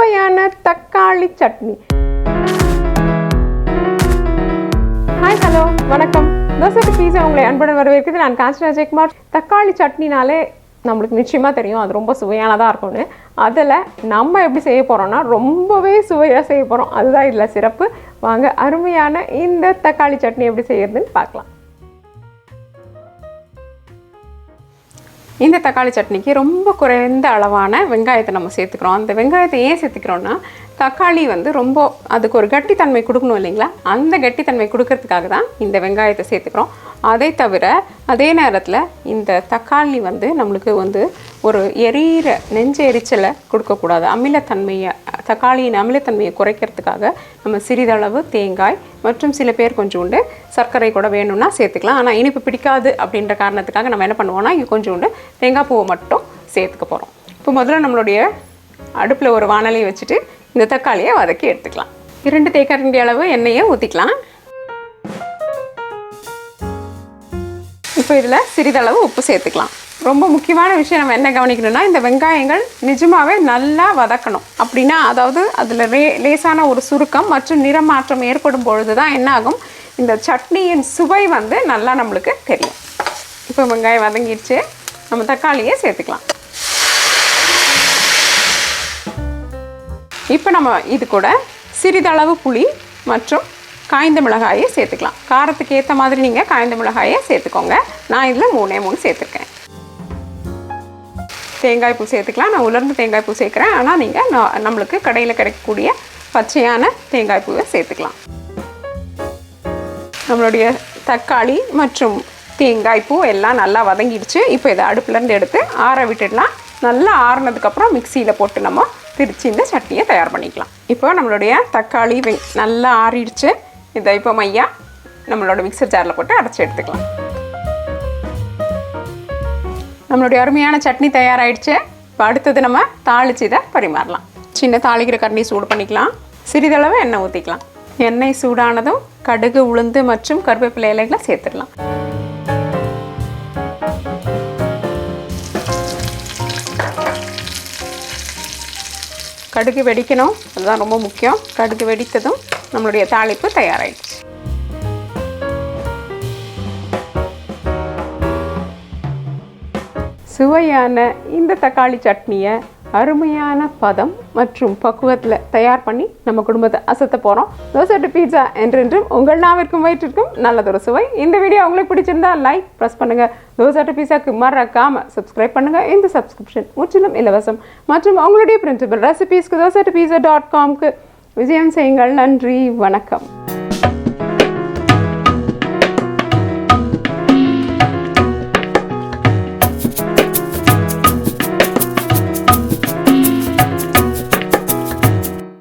சுவையான தக்காளி chutney. Hi, hello, வணக்கம். தோசை பீஸா உங்களை அன்புடன் வரவேற்கிறது. நான் காஞ்சனா ஜெயக்குமார். தக்காளி சட்னினாலே நம்மளுக்கு நிச்சயமாக தெரியும் அது ரொம்ப சுவையானதாக இருக்கும்னு. அதில் நம்ம எப்படி செய்ய போகிறோம்னா ரொம்பவே சுவையாக செய்ய போகிறோம். அதுதான் இதில் சிறப்பு. வாங்க அருமையான இந்த தக்காளி சட்னி எப்படி செய்யறதுன்னு பார்க்கலாம். இந்த தக்காளி சட்னிக்கு ரொம்ப குறைந்த அளவான வெங்காயத்தை நம்ம சேர்த்துக்கிறோம். அந்த வெங்காயத்தை ஏன் சேர்த்துக்கிறோன்னா, தக்காளி ரொம்ப அதுக்கு ஒரு கட்டித்தன்மை கொடுக்கணும் இல்லைங்களா? அந்த கட்டித்தன்மை கொடுக்கறதுக்காக தான் இந்த வெங்காயத்தை சேர்த்துக்கிறோம். அதை தவிர அதே நேரத்தில் இந்த தக்காளி நம்மளுக்கு ஒரு எரியிற நெஞ்சு எரிச்சலை கொடுக்கக்கூடாது. அமிலத்தன்மையை தக்காளியின் அமிலத்தன்மையை குறைக்கிறதுக்காக நம்ம சிறிதளவு தேங்காய் மற்றும் சில பேர் கொஞ்சோண்டு சர்க்கரை கூட வேணும்னா சேர்த்துக்கலாம். ஆனால் இனிப்பு பிடிக்காது அப்படின்ற காரணத்துக்காக நம்ம என்ன பண்ணுவோம்னா கொஞ்சோண்டு தேங்காய் பூவை மட்டும் சேர்த்துக்க போகிறோம். இப்போ முதல்ல நம்மளுடைய அடுப்பில் ஒரு வாணலியை வச்சுட்டு இந்த தக்காளியை வதக்கி எடுத்துக்கலாம். 2 தேக்கரண்டி அளவு எண்ணெயை ஊற்றிக்கலாம். இப்போ இதில் சிறிதளவு உப்பு சேர்த்துக்கலாம். ரொம்ப முக்கியமான விஷயம் நம்ம என்ன கவனிக்கணும்னா, இந்த வெங்காயங்கள் நிஜமாகவே நல்லா வதக்கணும். அப்படின்னா அதாவது அதில் லேசான ஒரு சுருக்கம் மற்றும் நிறமாற்றம் ஏற்படும் பொழுது தான் என்ன ஆகும், இந்த சட்னியின் சுவை நல்லா நம்மளுக்கு தெரியும். இப்போ வெங்காயம் வதங்கிடுச்சு, நம்ம தக்காளியை சேர்த்துக்கலாம். இப்போ நம்ம இது கூட சிறிதளவு புளி மற்றும் காய்ந்த மிளகாயை சேர்த்துக்கலாம். காரத்துக்கு ஏற்ற மாதிரி நீங்கள் காய்ந்த மிளகாயை சேர்த்துக்கோங்க. நான் இதில் 3 சேர்த்துருக்கேன். தேங்காய் பூ சேர்த்துக்கலாம். நான் உலர்ந்த தேங்காய் பூ சேர்க்குறேன். ஆனால் நீங்கள் நம்மளுக்கு கடையில் கிடைக்கக்கூடிய பச்சையான தேங்காய் பூவை சேர்த்துக்கலாம். நம்மளுடைய தக்காளி மற்றும் தேங்காய் பூ எல்லாம் நல்லா வதங்கிடுச்சு. இப்போ இதை அடுப்புலேருந்து எடுத்து ஆற விட்டுடலாம். நல்லா ஆறுனதுக்கப்புறம் மிக்சியில் போட்டு நம்ம பிரித்து இந்த சட்னியை தயார் பண்ணிக்கலாம். இப்போ நம்மளுடைய தக்காளி நல்லா ஆறிடுச்சு. இதை இப்போ மையா நம்மளோட மிக்சர் ஜாரில் போட்டு அரைச்சி எடுத்துக்கலாம். நம்மளுடைய அருமையான சட்னி தயாராகிடுச்சு. இப்போ அடுத்தது நம்ம தாளித்து இதை பரிமாறலாம். சின்ன தாளிக்கிற கரண்டி சூடு பண்ணிக்கலாம். சிறிதளவு எண்ணெய் ஊற்றிக்கலாம். எண்ணெய் சூடானதும் கடுகு, உளுந்து மற்றும் கருவேப்பிலை இலைகளை சேர்த்துடலாம். கடுகு வெடிக்கணும், அதுதான் ரொம்ப முக்கியம். கடுகு வெடித்ததும் நம்மளுடைய தாளிப்பு தயாராகிடுச்சு. சுவையான இந்த தக்காளி சட்னியை அருமையான பதம் மற்றும் பக்குவத்தில் தயார் பண்ணி நம்ம குடும்பத்தை அசத்த போகிறோம். தோசை பீட்சா என்றென்றும் உங்கள் நாவிற்கும் வயிற்றிற்கும் நல்லதொரு சுவை. இந்த வீடியோ உங்களுக்கு பிடிச்சிருந்தா லைக் ப்ரெஸ் பண்ணுங்கள். தோசை பீட்சாக்கு மறக்காமல் சப்ஸ்கிரைப் பண்ணுங்கள். இந்த சப்ஸ்கிரிப்ஷன் முற்றிலும் இலவசம். மற்றும் உங்களுடைய பிரிண்டபிள் ரெசிபீஸ்க்கு dosa2pizza.com விஜயம் செய்யுங்கள். நன்றி, வணக்கம்.